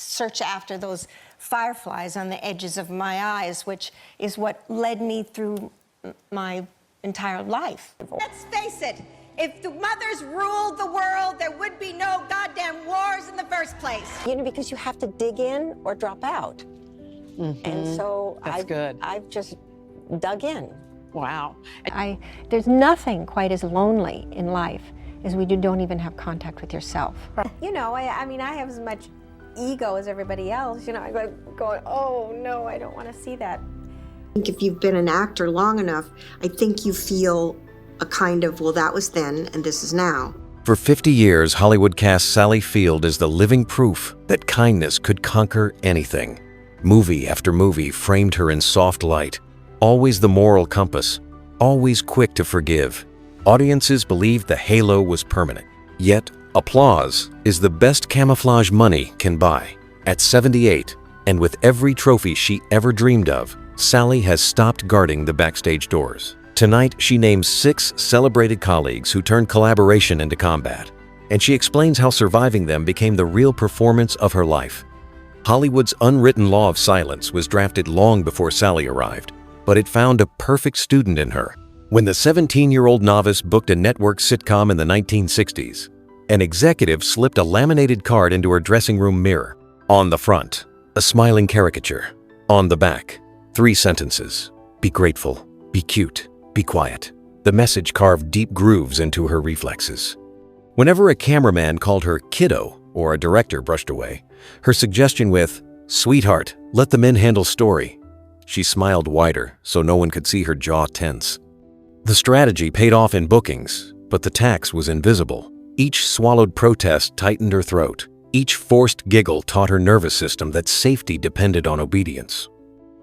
search after those fireflies on the edges of my eyes, which is what led me through my entire life. Let's face it, if the mothers ruled the world, there would be no goddamn wars in the first place. You know, because you have to dig in or drop out. And so I've just dug in. Wow. There's nothing quite as lonely in life as when you don't even have contact with yourself. You know, I mean, I have as much ego as everybody else. You know, I go going, oh no, I don't want to see that. I think if you've been an actor long enough, I think you feel a kind of, well, that was then and this is now. For 50 years, Hollywood cast Sally Field as the living proof that kindness could conquer anything. Movie after movie framed her in soft light, always the moral compass, always quick to forgive. Audiences believed the halo was permanent. Yet, applause is the best camouflage money can buy. At 78, and with every trophy she ever dreamed of, Sally has stopped guarding the backstage doors. Tonight, she names 6 celebrated colleagues who turned collaboration into combat, and she explains how surviving them became the real performance of her life. Hollywood's unwritten law of silence was drafted long before Sally arrived, but it found a perfect student in her. When the 17-year-old novice booked a network sitcom in the 1960s, an executive slipped a laminated card into her dressing room mirror. On the front, a smiling caricature. On the back, 3 sentences. Be grateful, be cute, be quiet. The message carved deep grooves into her reflexes. Whenever a cameraman called her kiddo or a director brushed away, her suggestion with, "Sweetheart, let the men handle story," she smiled wider so no one could see her jaw tense. The strategy paid off in bookings, but the tax was invisible. Each swallowed protest tightened her throat. Each forced giggle taught her nervous system that safety depended on obedience.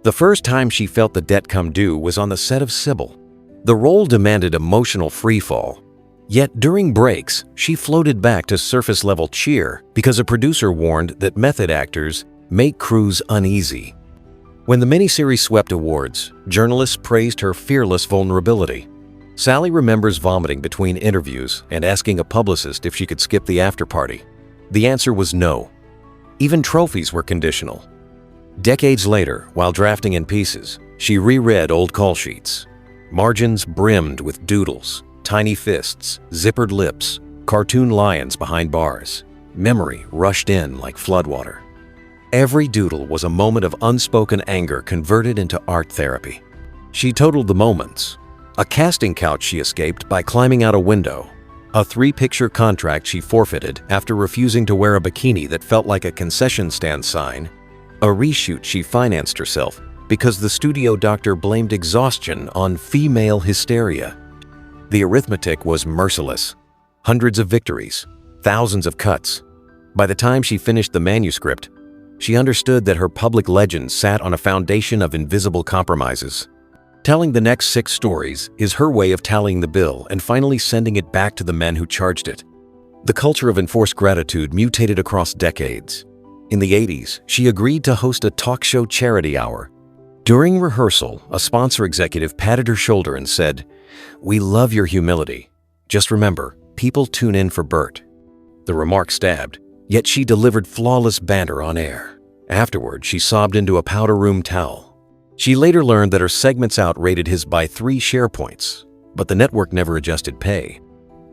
The first time she felt the debt come due was on the set of Sybil. The role demanded emotional freefall. Yet during breaks, she floated back to surface-level cheer because a producer warned that method actors make crews uneasy. When the miniseries swept awards, journalists praised her fearless vulnerability. Sally remembers vomiting between interviews and asking a publicist if she could skip the after-party. The answer was no. Even trophies were conditional. Decades later, while drafting in pieces, she reread old call sheets. Margins brimmed with doodles, tiny fists, zippered lips, cartoon lions behind bars. Memory rushed in like floodwater. Every doodle was a moment of unspoken anger converted into art therapy. She totaled the moments. A casting couch she escaped by climbing out a window. A 3-picture contract she forfeited after refusing to wear a bikini that felt like a concession stand sign. A reshoot she financed herself because the studio doctor blamed exhaustion on female hysteria. The arithmetic was merciless. Hundreds of victories, thousands of cuts. By the time she finished the manuscript, she understood that her public legend sat on a foundation of invisible compromises. Telling the next 6 stories is her way of tallying the bill and finally sending it back to the men who charged it. The culture of enforced gratitude mutated across decades. In the 80s, she agreed to host a talk show charity hour. During rehearsal, a sponsor executive patted her shoulder and said, "We love your humility. Just remember, people tune in for Bert." The remark stabbed, yet she delivered flawless banter on air. Afterward, she sobbed into a powder room towel. She later learned that her segments outrated his by 3 share points, but the network never adjusted pay.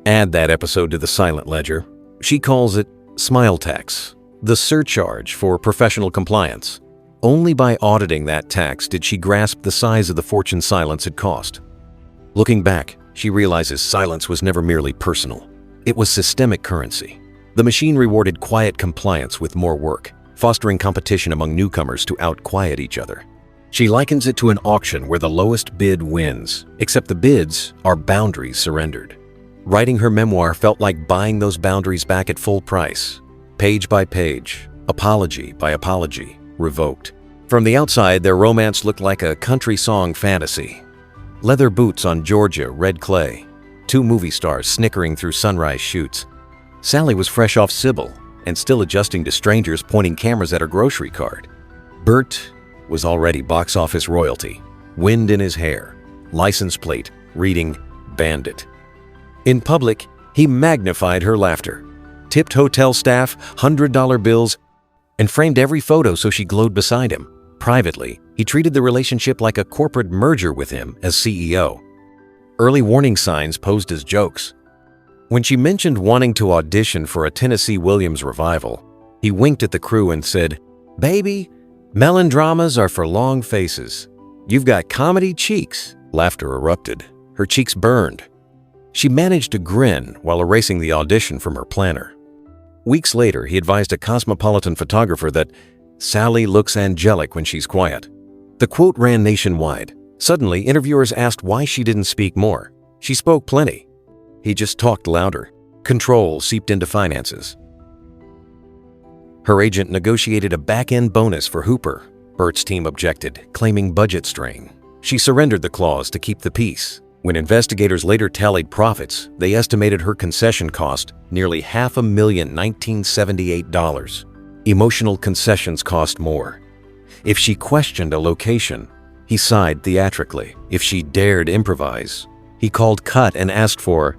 Add that episode to the silent ledger. She calls it smile tax, the surcharge for professional compliance. Only by auditing that tax did she grasp the size of the fortune silence had cost. Looking back, she realizes silence was never merely personal. It was systemic currency. The machine rewarded quiet compliance with more work, fostering competition among newcomers to outquiet each other. She likens it to an auction where the lowest bid wins, except the bids are boundaries surrendered. Writing her memoir felt like buying those boundaries back at full price, page by page, apology by apology, revoked. From the outside, their romance looked like a country song fantasy. Leather boots on Georgia red clay, 2 movie stars snickering through sunrise shoots. Sally was fresh off Sybil and still adjusting to strangers pointing cameras at her grocery cart. Bert was already box office royalty, wind in his hair, license plate reading Bandit. In public, he magnified her laughter. Tipped hotel staff, $100 bills, and framed every photo so she glowed beside him. Privately, he treated the relationship like a corporate merger with him as CEO. Early warning signs posed as jokes. When she mentioned wanting to audition for a Tennessee Williams revival, he winked at the crew and said, "Baby, melodramas are for long faces. You've got comedy cheeks." Laughter erupted. Her cheeks burned. She managed to grin while erasing the audition from her planner. Weeks later, he advised a cosmopolitan photographer that Sally looks angelic when she's quiet. The quote ran nationwide. Suddenly, interviewers asked why she didn't speak more. She spoke plenty. He just talked louder. Control seeped into finances. Her agent negotiated a back-end bonus for Hooper. Bert's team objected, claiming budget strain. She surrendered the clause to keep the peace. When investigators later tallied profits, they estimated her concession cost nearly $500,1978. Emotional concessions cost more. If she questioned a location, he sighed theatrically. If she dared improvise, he called cut and asked for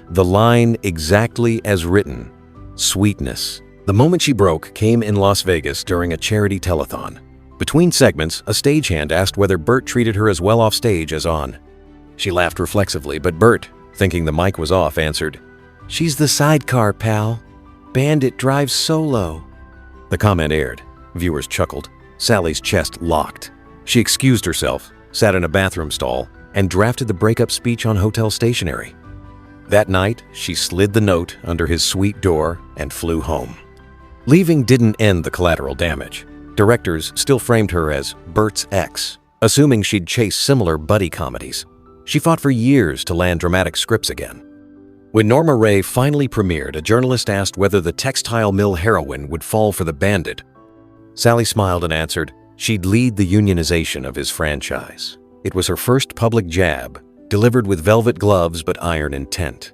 the line exactly as written, sweetness. The moment she broke came in Las Vegas during a charity telethon. Between segments, a stagehand asked whether Bert treated her as well off stage as on. She laughed reflexively, but Bert, thinking the mic was off, answered, "She's the sidecar, pal. Bandit drives solo." The comment aired. Viewers chuckled. Sally's chest locked. She excused herself, sat in a bathroom stall, and drafted the breakup speech on hotel stationery. That night, she slid the note under his suite door and flew home. Leaving didn't end the collateral damage. Directors still framed her as Bert's ex, assuming she'd chase similar buddy comedies. She fought for years to land dramatic scripts again. When Norma Ray finally premiered, a journalist asked whether the textile mill heroine would fall for the bandit. Sally smiled and answered she'd lead the unionization of his franchise. It was her first public jab, delivered with velvet gloves but iron intent.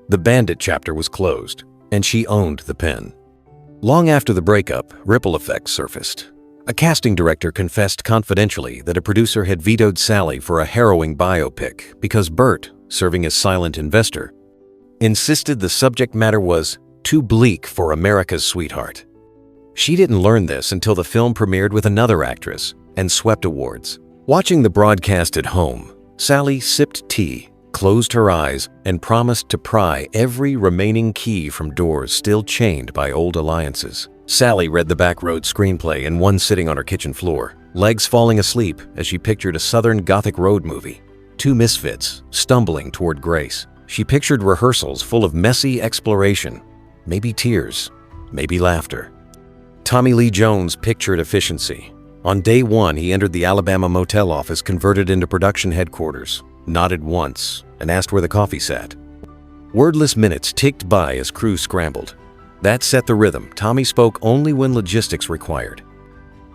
The bandit chapter was closed, and she owned the pen. Long after the breakup, ripple effects surfaced. A casting director confessed confidentially that a producer had vetoed Sally for a harrowing biopic because Bert, serving as silent investor, insisted the subject matter was too bleak for America's sweetheart. She didn't learn this until the film premiered with another actress and swept awards. Watching the broadcast at home, Sally sipped tea, closed her eyes, and promised to pry every remaining key from doors still chained by old alliances. Sally read the Backroad screenplay in one sitting on her kitchen floor, legs falling asleep as she pictured a Southern Gothic road movie. Two misfits, stumbling toward grace. She pictured rehearsals full of messy exploration, maybe tears, maybe laughter. Tommy Lee Jones pictured efficiency. On day one, he entered the Alabama motel office converted into production headquarters, nodded once, and asked where the coffee sat. Wordless minutes ticked by as crew scrambled. That set the rhythm. Tommy spoke only when logistics required.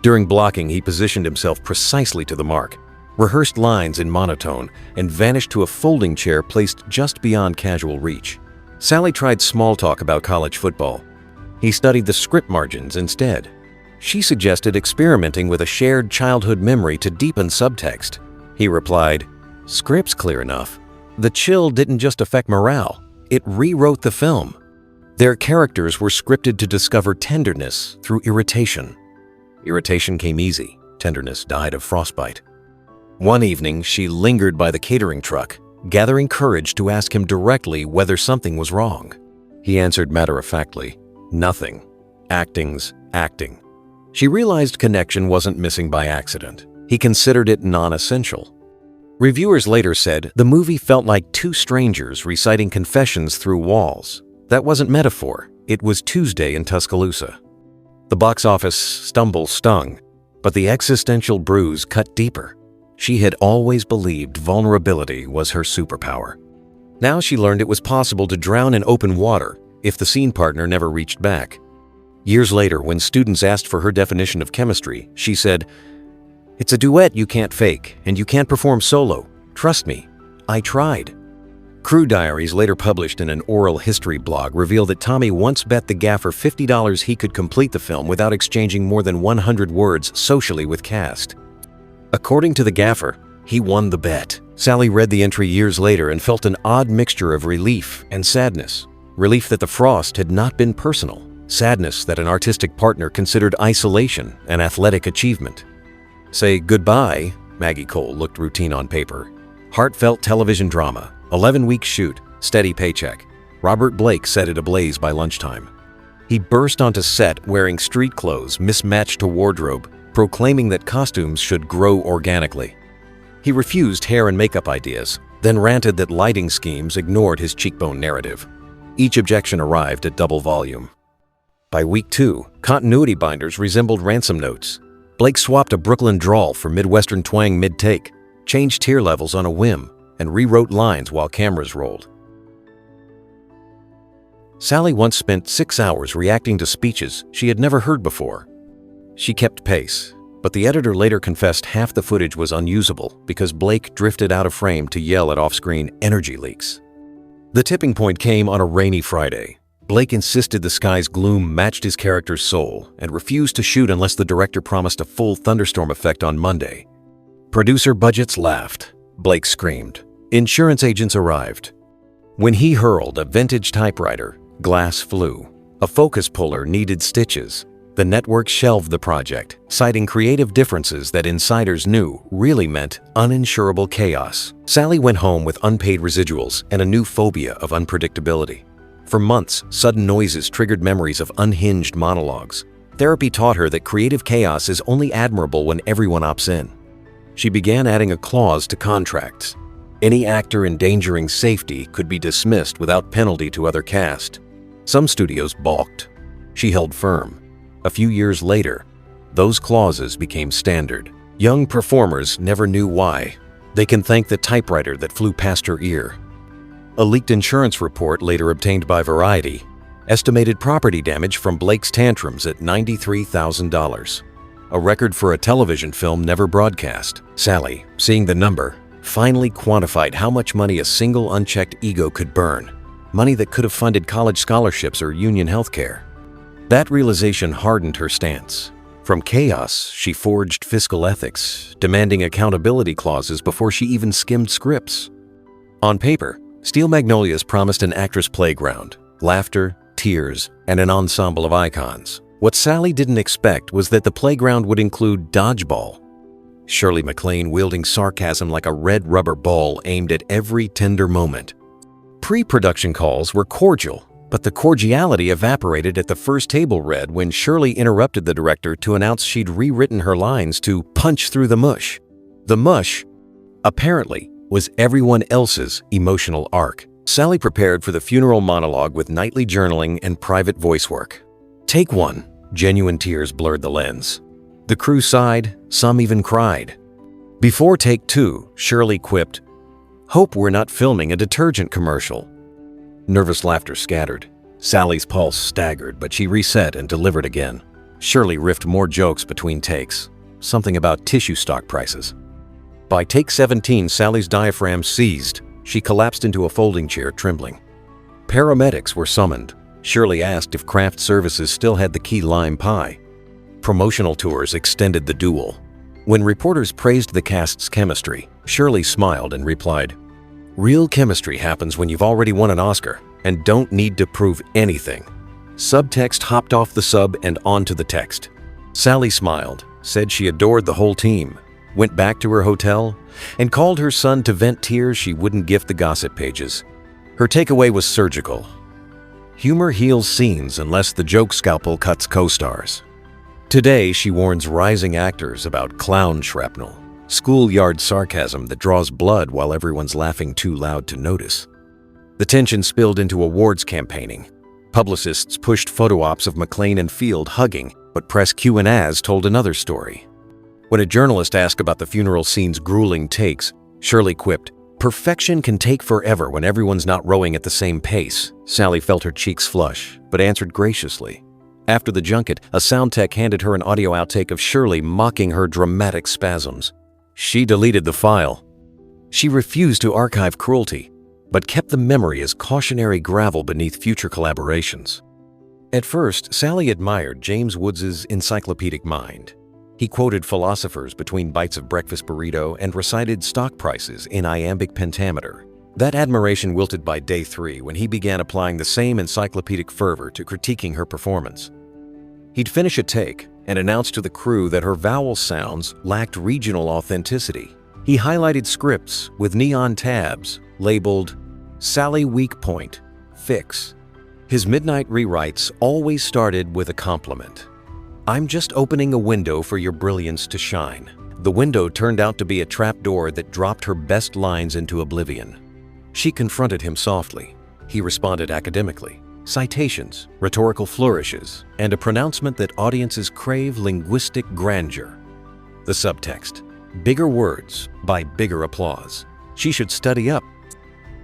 During blocking, he positioned himself precisely to the mark, rehearsed lines in monotone, and vanished to a folding chair placed just beyond casual reach. Sally tried small talk about college football. He studied the script margins instead. She suggested experimenting with a shared childhood memory to deepen subtext. He replied, "Script's clear enough. The chill didn't just affect morale, it rewrote the film." Their characters were scripted to discover tenderness through irritation. Irritation came easy. Tenderness died of frostbite. One evening, she lingered by the catering truck, gathering courage to ask him directly whether something was wrong. He answered matter-of-factly, "Nothing. Acting's acting." She realized connection wasn't missing by accident. He considered it non-essential. Reviewers later said the movie felt like two strangers reciting confessions through walls. That wasn't metaphor. It was Tuesday in Tuscaloosa. The box office stumble stung, but the existential bruise cut deeper. She had always believed vulnerability was her superpower. Now she learned it was possible to drown in open water if the scene partner never reached back. Years later, when students asked for her definition of chemistry, she said, "It's a duet you can't fake, and you can't perform solo. Trust me, I tried." Crew diaries later published in an oral history blog reveal that Tommy once bet the gaffer $50 he could complete the film without exchanging more than 100 words socially with cast. According to the gaffer, he won the bet. Sally read the entry years later and felt an odd mixture of relief and sadness. Relief that the frost had not been personal. sadness that an artistic partner considered isolation and athletic achievement. Say Goodbye, Maggie Cole looked routine on paper. Heartfelt television drama, 11-week shoot, steady paycheck. Robert Blake set it ablaze by lunchtime. He burst onto set wearing street clothes mismatched to wardrobe, proclaiming that costumes should grow organically. He refused hair and makeup ideas, then ranted that lighting schemes ignored his cheekbone narrative. Each objection arrived at double volume. By week 2, continuity binders resembled ransom notes. Blake swapped a Brooklyn drawl for Midwestern twang mid-take, changed tear levels on a whim, and rewrote lines while cameras rolled. Sally once spent 6 hours reacting to speeches she had never heard before. She kept pace, but the editor later confessed half the footage was unusable because Blake drifted out of frame to yell at off-screen energy leaks. The tipping point came on a rainy Friday. Blake insisted the sky's gloom matched his character's soul and refused to shoot unless the director promised a full thunderstorm effect on Monday. Producer budgets laughed. Blake screamed. Insurance agents arrived. When he hurled a vintage typewriter, glass flew. A focus puller needed stitches. The network shelved the project, citing creative differences that insiders knew really meant uninsurable chaos. Sally went home with unpaid residuals and a new phobia of unpredictability. For months, sudden noises triggered memories of unhinged monologues. Therapy taught her that creative chaos is only admirable when everyone opts in. She began adding a clause to contracts. Any actor endangering safety could be dismissed without penalty to other cast. Some studios balked. She held firm. A few years later, those clauses became standard. Young performers never knew why. They can thank the typewriter that flew past her ear. A leaked insurance report later obtained by Variety estimated property damage from Blake's tantrums at $93,000. A record for a television film never broadcast. Sally, seeing the number, finally quantified how much money a single unchecked ego could burn. Money that could have funded college scholarships or union health care. That realization hardened her stance. From chaos, she forged fiscal ethics, demanding accountability clauses before she even skimmed scripts. On paper, Steel Magnolias promised an actress playground, laughter, tears, and an ensemble of icons. What Sally didn't expect was that the playground would include dodgeball. Shirley MacLaine wielding sarcasm like a red rubber ball aimed at every tender moment. Pre-production calls were cordial, but the cordiality evaporated at the first table read when Shirley interrupted the director to announce she'd rewritten her lines to punch through the mush. The mush, apparently, was everyone else's emotional arc. Sally prepared for the funeral monologue with nightly journaling and private voice work. Take 1. Genuine tears blurred the lens. The crew sighed, some even cried. Before take 2, Shirley quipped, "Hope we're not filming a detergent commercial." Nervous laughter scattered. Sally's pulse staggered, but she reset and delivered again. Shirley riffed more jokes between takes, something about tissue stock prices. By take 17, Sally's diaphragm seized. She collapsed into a folding chair, trembling. Paramedics were summoned. Shirley asked if craft services still had the key lime pie. Promotional tours extended the duel. When reporters praised the cast's chemistry, Shirley smiled and replied, "Real chemistry happens when you've already won an Oscar and don't need to prove anything." Subtext hopped off the sub and onto the text. Sally smiled, said she adored the whole team, went back to her hotel, and called her son to vent tears she wouldn't gift the gossip pages. Her takeaway was surgical. Humor heals scenes unless the joke scalpel cuts co-stars. Today, she warns rising actors about clown shrapnel, schoolyard sarcasm that draws blood while everyone's laughing too loud to notice. The tension spilled into awards campaigning. Publicists pushed photo ops of MacLaine and Field hugging, but press Q&As told another story. When a journalist asked about the funeral scene's grueling takes, Shirley quipped, "Perfection can take forever when everyone's not rowing at the same pace." Sally felt her cheeks flush, but answered graciously. After the junket, a sound tech handed her an audio outtake of Shirley mocking her dramatic spasms. She deleted the file. She refused to archive cruelty, but kept the memory as cautionary gravel beneath future collaborations. At first, Sally admired James Woods' encyclopedic mind. He quoted philosophers between bites of breakfast burrito and recited stock prices in iambic pentameter. That admiration wilted by day 3 when he began applying the same encyclopedic fervor to critiquing her performance. He'd finish a take and announce to the crew that her vowel sounds lacked regional authenticity. He highlighted scripts with neon tabs labeled Sally Weak Point, Fix. His midnight rewrites always started with a compliment. "I'm just opening a window for your brilliance to shine." The window turned out to be a trapdoor that dropped her best lines into oblivion. She confronted him softly. He responded academically. Citations, rhetorical flourishes, and a pronouncement that audiences crave linguistic grandeur. The subtext: bigger words by bigger applause. She should study up.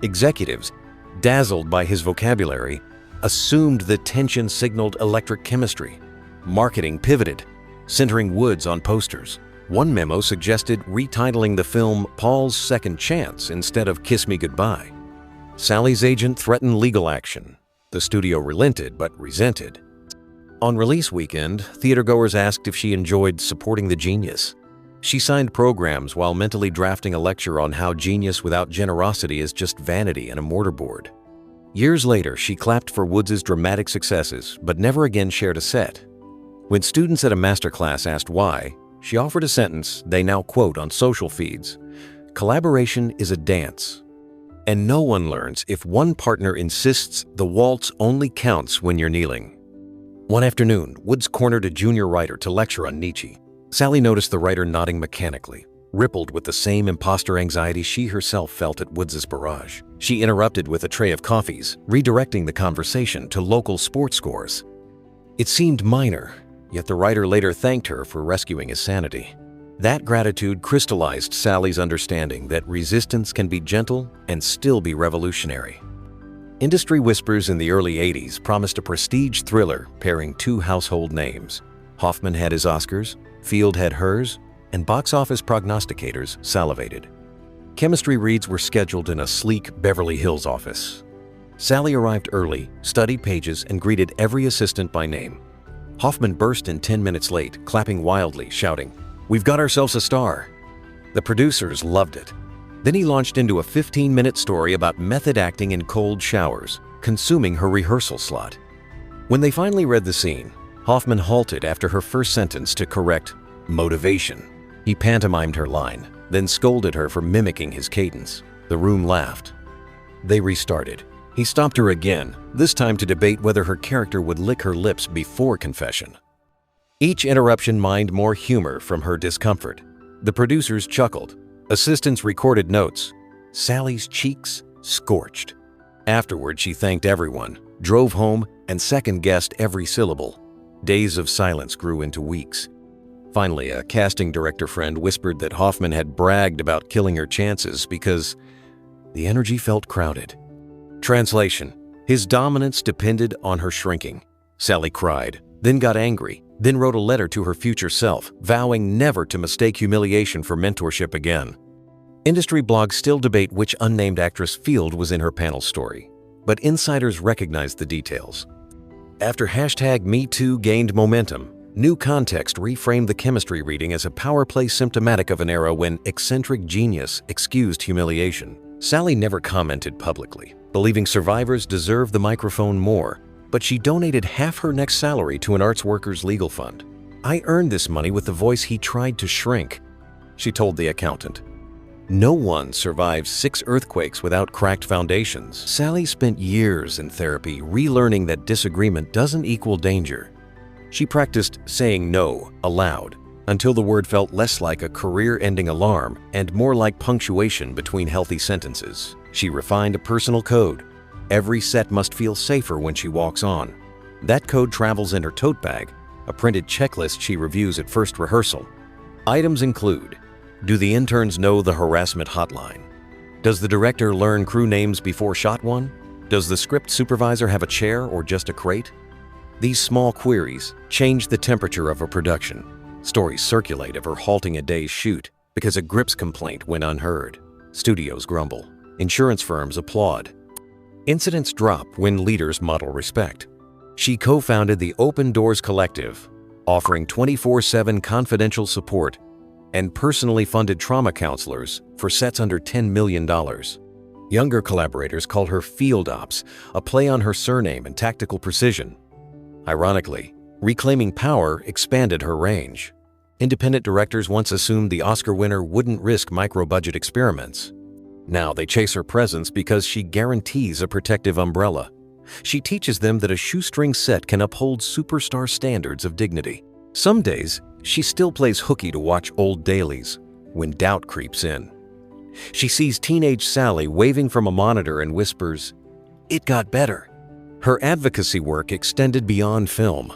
Executives, dazzled by his vocabulary, assumed the tension signaled electric chemistry. Marketing pivoted, centering Woods on posters. One memo suggested retitling the film Paul's Second Chance instead of Kiss Me Goodbye. Sally's agent threatened legal action. The studio relented but resented. On release weekend, theatergoers asked if she enjoyed supporting the genius. She signed programs while mentally drafting a lecture on how genius without generosity is just vanity and a mortarboard. Years later, she clapped for Woods' dramatic successes, but never again shared a set. When students at a masterclass asked why, she offered a sentence they now quote on social feeds: "Collaboration is a dance, and no one learns if one partner insists the waltz only counts when you're kneeling." One afternoon, Woods cornered a junior writer to lecture on Nietzsche. Sally noticed the writer nodding mechanically, rippled with the same imposter anxiety she herself felt at Woods' barrage. She interrupted with a tray of coffees, redirecting the conversation to local sports scores. It seemed minor, yet the writer later thanked her for rescuing his sanity. That gratitude crystallized Sally's understanding that resistance can be gentle and still be revolutionary. Industry whispers in the early 80s promised a prestige thriller pairing two household names. Hoffman had his Oscars, Field had hers, and box office prognosticators salivated. Chemistry reads were scheduled in a sleek Beverly Hills office. Sally arrived early, studied pages, and greeted every assistant by name. Hoffman burst in 10 minutes late, clapping wildly, shouting, "We've got ourselves a star." The producers loved it. Then he launched into a 15-minute story about method acting in cold showers, consuming her rehearsal slot. When they finally read the scene, Hoffman halted after her first sentence to correct motivation. He pantomimed her line, then scolded her for mimicking his cadence. The room laughed. They restarted. He stopped her again, this time to debate whether her character would lick her lips before confession. Each interruption mined more humor from her discomfort. The producers chuckled. Assistants recorded notes. Sally's cheeks scorched. Afterward, she thanked everyone, drove home, and second-guessed every syllable. Days of silence grew into weeks. Finally, a casting director friend whispered that Hoffman had bragged about killing her chances because the energy felt crowded. Translation: his dominance depended on her shrinking. Sally cried, then got angry, then wrote a letter to her future self, vowing never to mistake humiliation for mentorship again. Industry blogs still debate which unnamed actress Field was in her panel story, but insiders recognized the details. After #MeToo gained momentum, new context reframed the chemistry reading as a power play symptomatic of an era when eccentric genius excused humiliation. Sally never commented publicly, believing survivors deserve the microphone more, but she donated half her next salary to an arts workers' legal fund. "I earned this money with the voice he tried to shrink," she told the accountant. No one survives 6 earthquakes without cracked foundations. Sally spent years in therapy relearning that disagreement doesn't equal danger. She practiced saying no aloud until the word felt less like a career-ending alarm and more like punctuation between healthy sentences. She refined a personal code. Every set must feel safer when she walks on. That code travels in her tote bag, a printed checklist she reviews at first rehearsal. Items include: do the interns know the harassment hotline? Does the director learn crew names before shot one? Does the script supervisor have a chair or just a crate? These small queries change the temperature of a production. Stories circulate of her halting a day's shoot because a grips complaint went unheard. Studios grumble. Insurance firms applaud. Incidents drop when leaders model respect. She co-founded the Open Doors Collective, offering 24/7 confidential support and personally funded trauma counselors for sets under $10 million. Younger collaborators call her Field Ops, a play on her surname and tactical precision. Ironically, reclaiming power expanded her range. Independent directors once assumed the Oscar winner wouldn't risk micro-budget experiments. Now they chase her presence because she guarantees a protective umbrella. She teaches them that a shoestring set can uphold superstar standards of dignity. Some days, she still plays hooky to watch old dailies when doubt creeps in. She sees teenage Sally waving from a monitor and whispers, "It got better." Her advocacy work extended beyond film.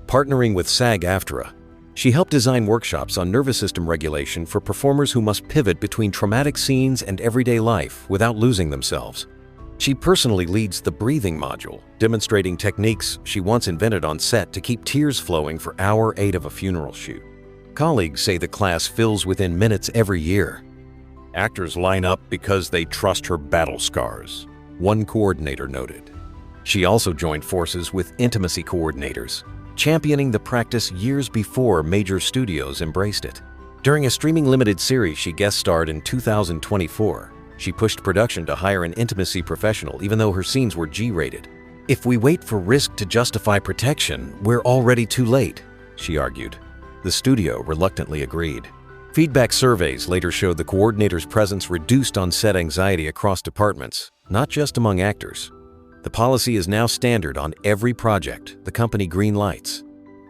Partnering with SAG-AFTRA, she helped design workshops on nervous system regulation for performers who must pivot between traumatic scenes and everyday life without losing themselves. She personally leads the breathing module, demonstrating techniques she once invented on set to keep tears flowing for hour 8 of a funeral shoot. Colleagues say the class fills within minutes every year. "Actors line up because they trust her battle scars," one coordinator noted. She also joined forces with intimacy coordinators, championing the practice years before major studios embraced it. During a streaming limited series she guest starred in 2024, she pushed production to hire an intimacy professional even though her scenes were G-rated. "If we wait for risk to justify protection, we're already too late," she argued. The studio reluctantly agreed. Feedback surveys later showed the coordinator's presence reduced on-set anxiety across departments, not just among actors. The policy is now standard on every project the company greenlights.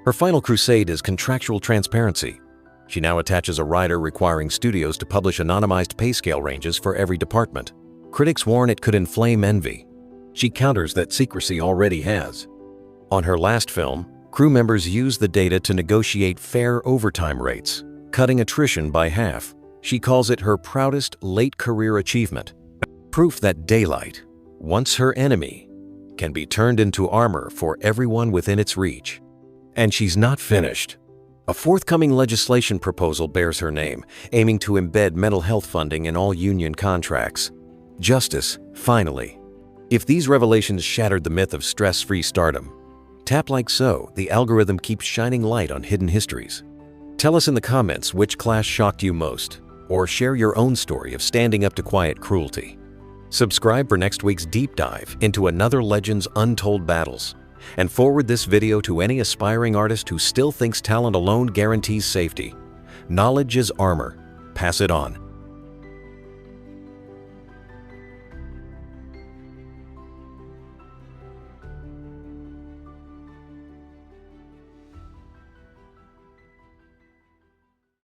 Her final crusade is contractual transparency. She now attaches a rider requiring studios to publish anonymized pay scale ranges for every department. Critics warn it could inflame envy. She counters that secrecy already has. On her last film, crew members used the data to negotiate fair overtime rates, cutting attrition by half. She calls it her proudest late career achievement. Proof that daylight, once her enemy, can be turned into armor for everyone within its reach. And she's not finished. A forthcoming legislation proposal bears her name, aiming to embed mental health funding in all union contracts. Justice, finally. If these revelations shattered the myth of stress-free stardom, tap like so, the algorithm keeps shining light on hidden histories. Tell us in the comments which class shocked you most, or share your own story of standing up to quiet cruelty. Subscribe for next week's deep dive into another legend's untold battles, and forward this video to any aspiring artist who still thinks talent alone guarantees safety. Knowledge is armor. Pass it on.